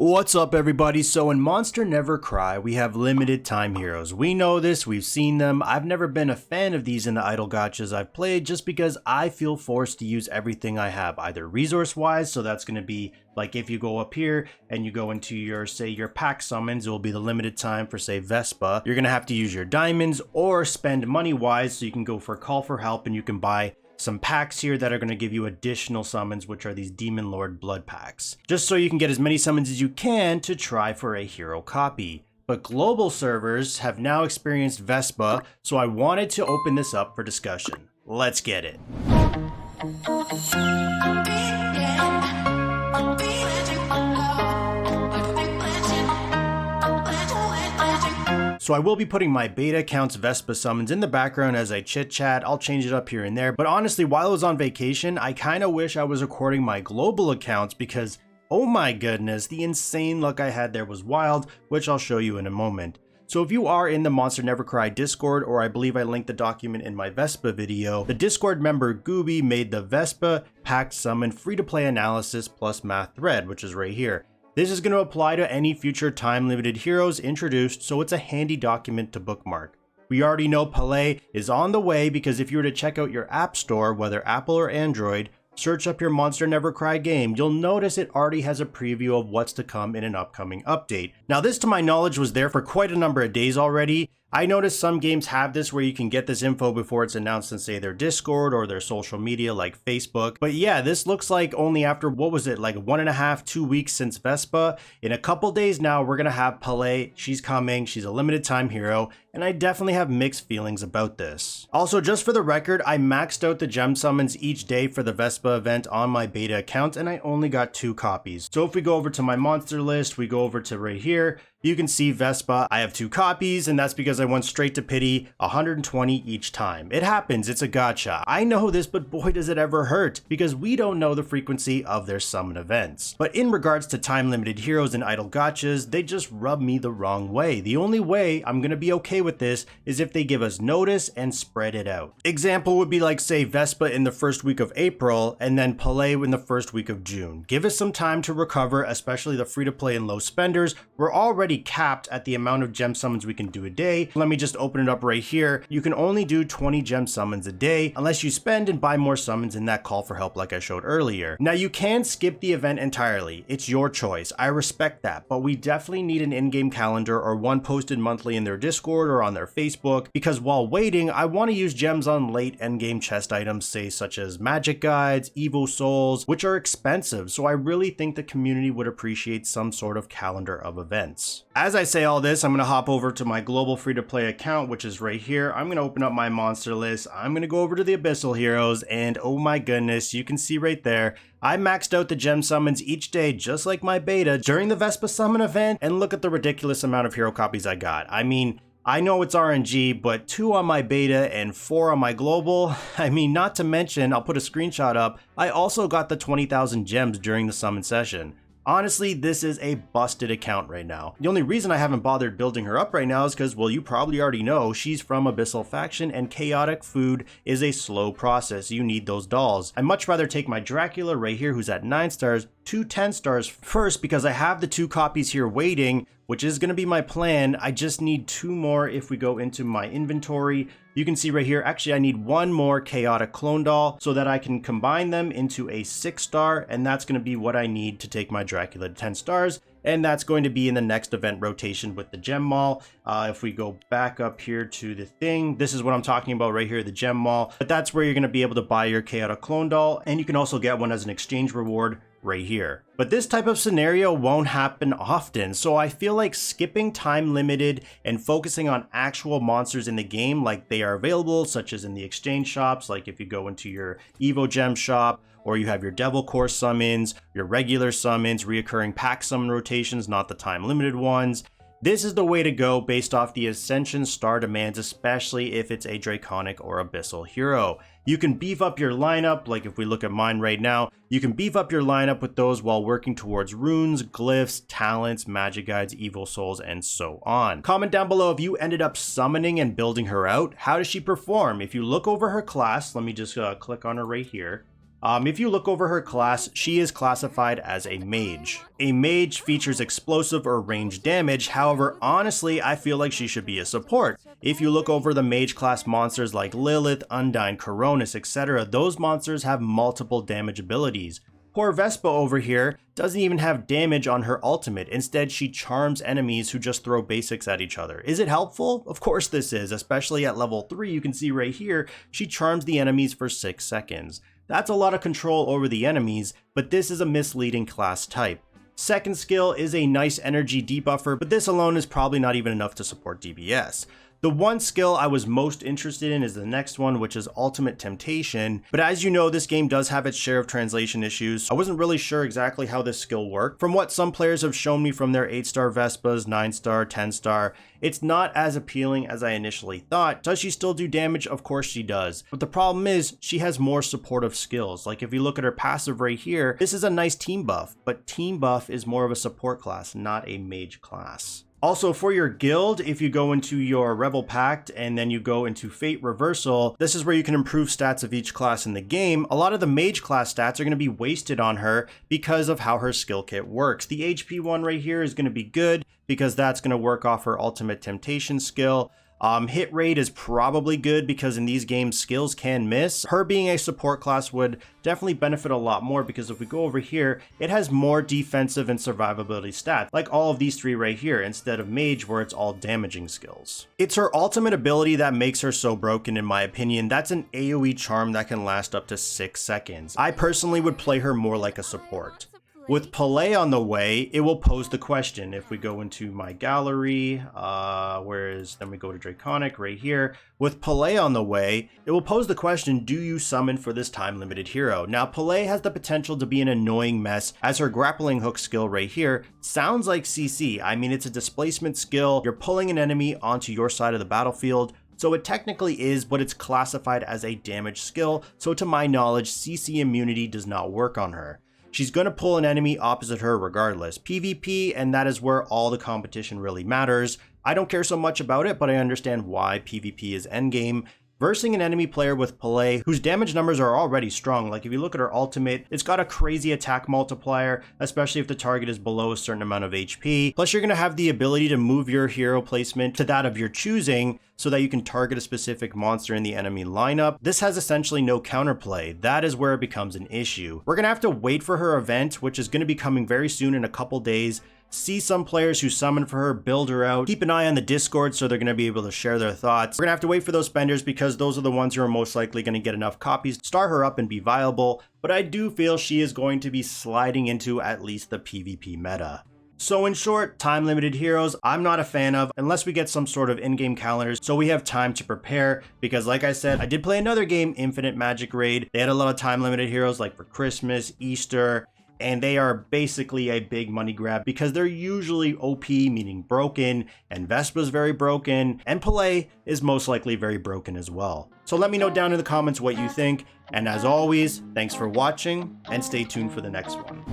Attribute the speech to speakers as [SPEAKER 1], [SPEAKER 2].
[SPEAKER 1] What's up everybody? So in Monster Never Cry, we have limited time heroes. We know this, we've seen them. I've never been a fan of these in the idle gachas I've played just because I feel forced to use everything I have, either resource wise, so that's going to be like if you go up here and you go into your, say, your pack summons, it will be the limited time for, say, Vespa. You're going to have to use your diamonds or spend money wise, so you can go for call for help and you can buy some packs here that are going to give you additional summons, which are these Demon Lord blood packs, just so you can get as many summons as you can to try for a hero copy. But global servers have now experienced Vespa, so I wanted to open this up for discussion. Let's get it. So I will be putting my beta account's Vespa summons in the background as I chit chat. I'll change it up here and there. But honestly, while I was on vacation, I kind of wish I was recording my global accounts because, oh my goodness, the insane luck I had there was wild, which I'll show you in a moment. So if you are in the Monster Never Cry Discord, or I believe I linked the document in my Vespa video, the Discord member Gooby made the Vespa packed summon free-to-play analysis plus math thread, which is right here. This is going to apply to any future time-limited heroes introduced, so it's a handy document to bookmark. We already know Pel is on the way because if you were to check out your app store, whether Apple or Android, search up your Monster Never Cry game, you'll notice it already has a preview of what's to come in an upcoming update. Now this, to my knowledge, was there for quite a number of days already. I noticed some games have this where you can get this info before it's announced in, say, their Discord or their social media like Facebook. But yeah, this looks like only after, what was it, like 1.5, 2 weeks since Vespa. In a couple days now, we're gonna have Pel. She's coming, she's a limited time hero, and I definitely have mixed feelings about this. Also, just for the record, I maxed out the gem summons each day for the Vespa event on my beta account, and I only got 2 copies. So if we go over to my monster list, we go over to right here, you can see Vespa, I have 2 copies, and that's because I went straight to pity, 120 each time. It happens, it's a gacha. I know this, but boy does it ever hurt, because we don't know the frequency of their summon events. But in regards to time-limited heroes and idle gachas, they just rub me the wrong way. The only way I'm gonna be okay with this is if they give us notice and spread it out. Example would be like, say, Vespa in the first week of April, and then Pel in the first week of June. Give us some time to recover, especially the free-to-play and low spenders. We're already capped at the amount of gem summons we can do a day. Let me just open it up right here. You can only do 20 gem summons a day unless you spend and buy more summons in that call for help like I showed earlier. Now you can skip the event entirely. It's your choice. I respect that, but we definitely need an in-game calendar or one posted monthly in their Discord or on their Facebook, because while waiting, I want to use gems on late endgame chest items, say such as magic guides, Evo souls, which are expensive, so I really think the community would appreciate some sort of calendar of events. As I say all this, I'm going to hop over to my global free-to-play account, which is right here. I'm going to open up my monster list. I'm going to go over to the Abyssal Heroes, and oh my goodness, you can see right there, I maxed out the gem summons each day, just like my beta, during the Vespa Summon event, and look at the ridiculous amount of hero copies I got. I mean, I know it's RNG, but 2 on my beta and 4 on my global. I mean, not to mention, I'll put a screenshot up, I also got the 20,000 gems during the summon session. Honestly, this is a busted account right now. The only reason I haven't bothered building her up right now is because, well, you probably already know, she's from Abyssal Faction and chaotic food is a slow process. You need those dolls. I'd much rather take my Dracula right here, who's at 9 stars, to 10 stars first because I have the 2 copies here waiting, which is going to be my plan. I just need 2 more if we go into my inventory. You can see right here, actually I need 1 more chaotic clone doll so that I can combine them into a 6 star, and that's going to be what I need to take my Dracula to 10 stars. And that's going to be in the next event rotation with the gem mall. If we go back up here to the thing, this is what I'm talking about right here, the gem mall. But that's where you're going to be able to buy your chaotic clone doll, and you can also get one as an exchange reward right here. But this type of scenario won't happen often, so I feel like skipping time limited and focusing on actual monsters in the game like they are available, such as in the exchange shops, like if you go into your Evo Gem shop, or you have your Devil Core summons, your regular summons, reoccurring pack summon rotations, not the time limited ones. This is the way to go based off the Ascension star demands, especially if it's a Draconic or Abyssal hero. You can beef up your lineup, like if we look at mine right now, you can beef up your lineup with those while working towards runes, glyphs, talents, magic guides, evil souls, and so on. Comment down below if you ended up summoning and building her out. How does she perform? If you look over her class, let me just click on her right here. If you look over her class, she is classified as a mage. A mage features explosive or ranged damage, however, honestly, I feel like she should be a support. If you look over the mage class monsters like Lilith, Undyne, Coronis, etc., those monsters have multiple damage abilities. Poor Vespa over here doesn't even have damage on her ultimate. Instead, she charms enemies who just throw basics at each other. Is it helpful? Of course this is, especially at level 3. You can see right here, she charms the enemies for 6 seconds. That's a lot of control over the enemies, but this is a misleading class type. Second skill is a nice energy debuffer, but this alone is probably not even enough to support DBS. The one skill I was most interested in is the next one, which is Ultimate Temptation, but as you know, this game does have its share of translation issues. I wasn't really sure exactly how this skill worked. From what some players have shown me from their 8-star Vespas, 9-star, 10-star, it's not as appealing as I initially thought. Does she still do damage? Of course she does. But the problem is, she has more supportive skills. Like if you look at her passive right here, this is a nice team buff, but team buff is more of a support class, not a mage class. Also, for your guild, if you go into your Rebel Pact and then you go into Fate Reversal, this is where you can improve stats of each class in the game. A lot of the mage class stats are going to be wasted on her because of how her skill kit works. The HP one right here is going to be good because that's going to work off her Ultimate Temptation skill. Hit rate is probably good because in these games skills can miss. Her being a support class would definitely benefit a lot more because if we go over here, it has more defensive and survivability stats, like all of these three right here, instead of mage where it's all damaging skills. It's her ultimate ability that makes her so broken in my opinion. That's an AoE charm that can last up to 6 seconds. I personally would play her more like a support. With Pelé on the way, it will pose the question. If we go into my gallery, then we go to Draconic right here. With Pelé on the way, it will pose the question, do you summon for this time-limited hero? Now, Pelé has the potential to be an annoying mess, as her grappling hook skill right here sounds like CC. I mean, it's a displacement skill. You're pulling an enemy onto your side of the battlefield. So it technically is, but it's classified as a damage skill. So to my knowledge, CC immunity does not work on her. She's going to pull an enemy opposite her regardless. PvP, and that is where all the competition really matters. I don't care so much about it, but I understand why PvP is endgame. Versing an enemy player with Pelé, whose damage numbers are already strong. Like if you look at her ultimate, it's got a crazy attack multiplier, especially if the target is below a certain amount of HP. Plus you're going to have the ability to move your hero placement to that of your choosing, so that you can target a specific monster in the enemy lineup. This has essentially no counterplay. That is where it becomes an issue. We're going to have to wait for her event, which is going to be coming very soon in a couple days. See some players who summon for her, build her out. Keep an eye on the Discord so they're going to be able to share their thoughts. We're going to have to wait for those spenders because those are the ones who are most likely going to get enough copies to start her up and be viable. But I do feel she is going to be sliding into at least the PvP meta. So in short, time-limited heroes, I'm not a fan of unless we get some sort of in-game calendars so we have time to prepare, because like I said, I did play another game, Infinite Magic Raid. They had a lot of time-limited heroes like for Christmas, Easter, and they are basically a big money grab because they're usually OP, meaning broken, and Vespa's very broken, and Pelé is most likely very broken as well. So let me know down in the comments what you think, and as always, thanks for watching, and stay tuned for the next one.